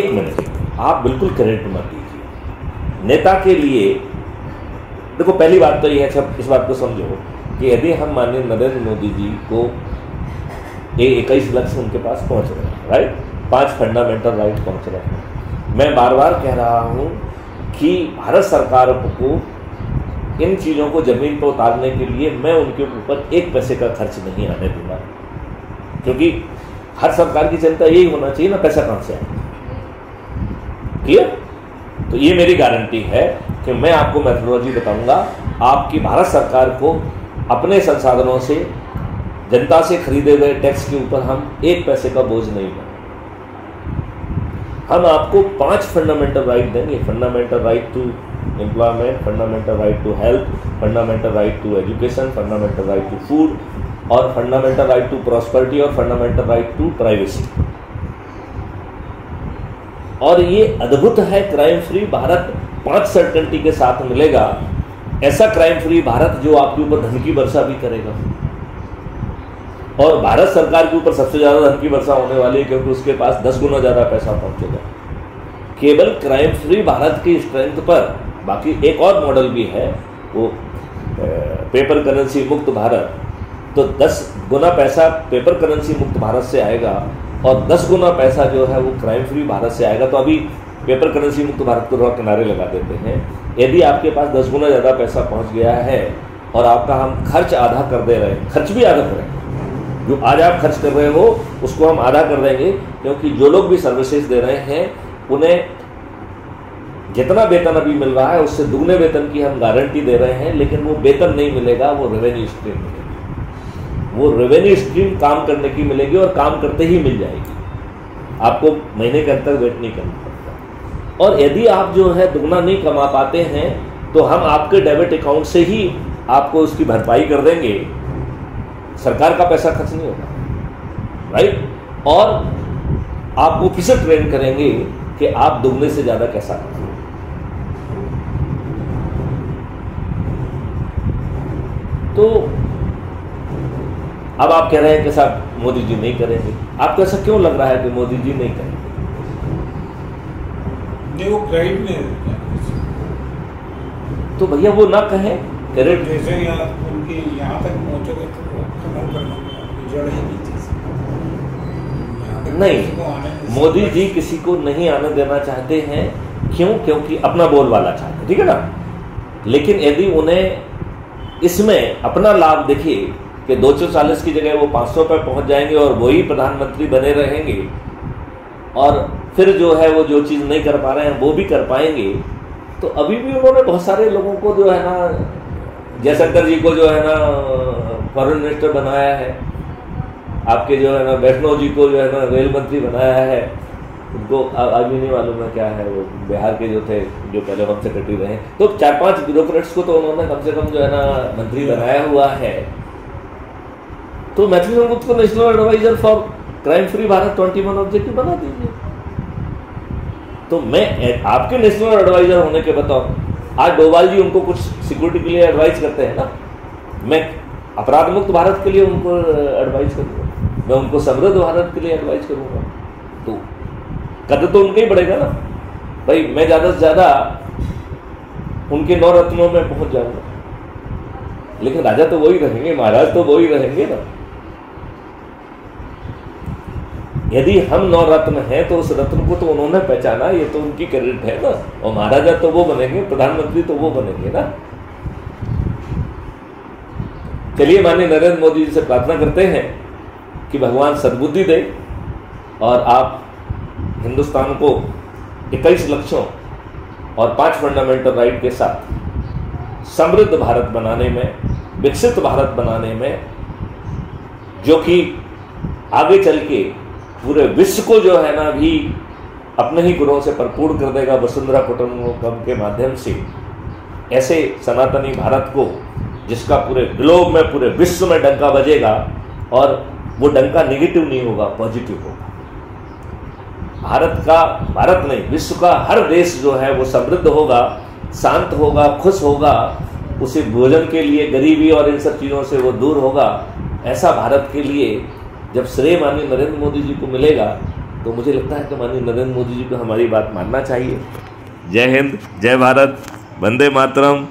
एक मिनट, आप बिल्कुल क्रेडिट मत दीजिए नेता के लिए। देखो पहली बात तो ये है, सब इस बात को समझो कि यदि हम माननीय नरेंद्र मोदी जी को ये 21 लक्ष्य उनके पास पहुंच रहे हैं, राइट, 5 फंडामेंटल राइट पहुंच रहे हैं। मैं बार बार कह रहा हूं कि भारत सरकार को इन चीज़ों को जमीन पर उतारने के लिए मैं उनके ऊपर 1 पैसे का खर्च नहीं आने दूंगा, क्योंकि हर सरकार की चिंता यही होना चाहिए ना, पैसा कहाँ से आए। क्लियर? तो ये मेरी गारंटी है कि मैं आपको मेथोडोलॉजी बताऊंगा। आपकी भारत सरकार को अपने संसाधनों से, जनता से खरीदे गए टैक्स के ऊपर हम 1 पैसे का बोझ नहीं बने। हम आपको 5 फंडामेंटल राइट देंगे। Fundamental right to employment, fundamental right to health, fundamental right to education, fundamental right to food, और फंडामेंटल राइट टू प्रॉस्पेरिटी, और फंडामेंटल राइट टू प्राइवेसी। और ये अद्भुत है, क्राइम फ्री भारत 5 सर्टेनिटी के साथ मिलेगा। ऐसा क्राइम फ्री भारत जो आपके ऊपर धन की वर्षा भी करेगा, और भारत सरकार के ऊपर सबसे ज्यादा धन की वर्षा होने वाली है, क्योंकि उसके पास 10 गुना ज्यादा पैसा पहुंचेगा केवल क्राइम फ्री भारत की स्ट्रेंथ पर। बाकी एक और मॉडल भी है, वो पेपर करेंसी मुक्त भारत। तो 10 गुना पैसा पेपर करेंसी मुक्त भारत से आएगा, और 10 गुना पैसा जो है वो क्राइम फ्री भारत से आएगा। तो अभी पेपर करेंसी मुक्त भारत को थोड़ा किनारे लगा देते हैं। यदि आपके पास 10 गुना ज़्यादा पैसा पहुंच गया है और आपका हम खर्च आधा कर दे रहे हैं, खर्च भी आधा करें, जो आज आप खर्च कर रहे हो उसको हम आधा कर देंगे, क्योंकि जो लोग भी सर्विसेज दे रहे हैं उन्हें जितना वेतन अभी मिल रहा है उससे दुगने वेतन की हम गारंटी दे रहे हैं। लेकिन वो वेतन नहीं मिलेगा, वो रेवेन्यू स्ट्रीम मिलेगी। वो रेवेन्यू स्ट्रीम काम करने की मिलेगी, और काम करते ही मिल जाएगी, आपको महीने के अंत तक वेट नहीं करना पड़ता। और यदि आप जो है दुगना नहीं कमा पाते हैं तो हम आपके डेबिट अकाउंट से ही आपको उसकी भरपाई कर देंगे। सरकार का पैसा खर्च नहीं होगा, राइट। और आपको किसे ट्रेन करेंगे कि आप दुगने से ज्यादा कैसा करें। तो अब आप कह रहे हैं कि साहब मोदी जी नहीं करेंगे। आपको ऐसा क्यों लग रहा है कि मोदी जी नहीं करेंगे? नहीं, वो क्रेडिट नहीं, तो भैया वो ना कहें क्रेडिट। जैसे उनकी यहाँ तक पहुंचोगे तो खत्म करना जड़ है नहीं, मोदी जी किसी को नहीं आने देना चाहते हैं। क्यों? क्योंकि अपना बोलबाला चाहते, ठीक है ना। लेकिन यदि उन्हें इसमें अपना लाभ देखिए कि 240 की जगह वो 500 पर पहुंच जाएंगे और वही प्रधानमंत्री बने रहेंगे, और फिर जो है वो जो चीज़ नहीं कर पा रहे हैं वो भी कर पाएंगे। तो अभी भी उन्होंने बहुत सारे लोगों को जो है ना, जयशंकर जी को जो है ना फॉरेन मिनिस्टर बनाया है, आपके जो है ना वैष्णव जी को जो है ना रेल मंत्री बनाया है, उनको आज भी नहीं मालूम है क्या है, वो बिहार के जो थे, जो पहले होम सेक्रेटरी रहे। तो 4-5 ब्यूरोक्रेट्स को तो उन्होंने कम से कम जो है ना मंत्री बनाया हुआ है। तो मैथिली गुप्ता को national advisor for crime free Bharat 21 objective बना दीजिए। तो मैं आपके नेशनल एडवाइजर होने के बताओ, आज डोभाल जी उनको कुछ सिक्योरिटी के लिए एडवाइस करते हैं ना, मैं अपराध मुक्त भारत के लिए उनको एडवाइस करूँगा, मैं उनको समृद्ध भारत के लिए एडवाइस करूँगा। तो कद तो उनका ही बढ़ेगा ना भाई। मैं ज़्यादा से ज़्यादा उनके 9 रत्नों में पहुंच जाऊंगा, लेकिन राजा तो वही रहेंगे, महाराज तो वही रहेंगे ना। यदि हम 9 रत्न हैं तो उस रत्न को तो उन्होंने पहचाना, ये तो उनकी क्रेडिट है ना। और महाराजा तो वो बनेंगे, प्रधानमंत्री तो वो बनेंगे ना। चलिए माननीय नरेंद्र मोदी जी से प्रार्थना करते हैं कि भगवान सद्बुद्धि दे और आप हिंदुस्तान को 21 लक्ष्यों और 5 फंडामेंटल राइट के साथ समृद्ध भारत बनाने में, विकसित भारत बनाने में, जो कि आगे चल के पूरे विश्व को जो है ना भी अपने ही गुणों से भरपूर कर देगा वसुंधरा कुटुंबकम के माध्यम से। ऐसे सनातनी भारत को, जिसका पूरे ग्लोब में, पूरे विश्व में डंका बजेगा, और वो डंका नेगेटिव नहीं होगा, पॉजिटिव होगा। भारत नहीं, विश्व का हर देश जो है वो समृद्ध होगा, शांत होगा, खुश होगा, उसे भोजन के लिए, गरीबी और इन सब चीज़ों से वो दूर होगा। ऐसा भारत के लिए जब श्रेय माननीय नरेंद्र मोदी जी को मिलेगा तो मुझे लगता है कि माननीय नरेंद्र मोदी जी को हमारी बात मानना चाहिए। जय हिंद, जय भारत, वंदे मातरम।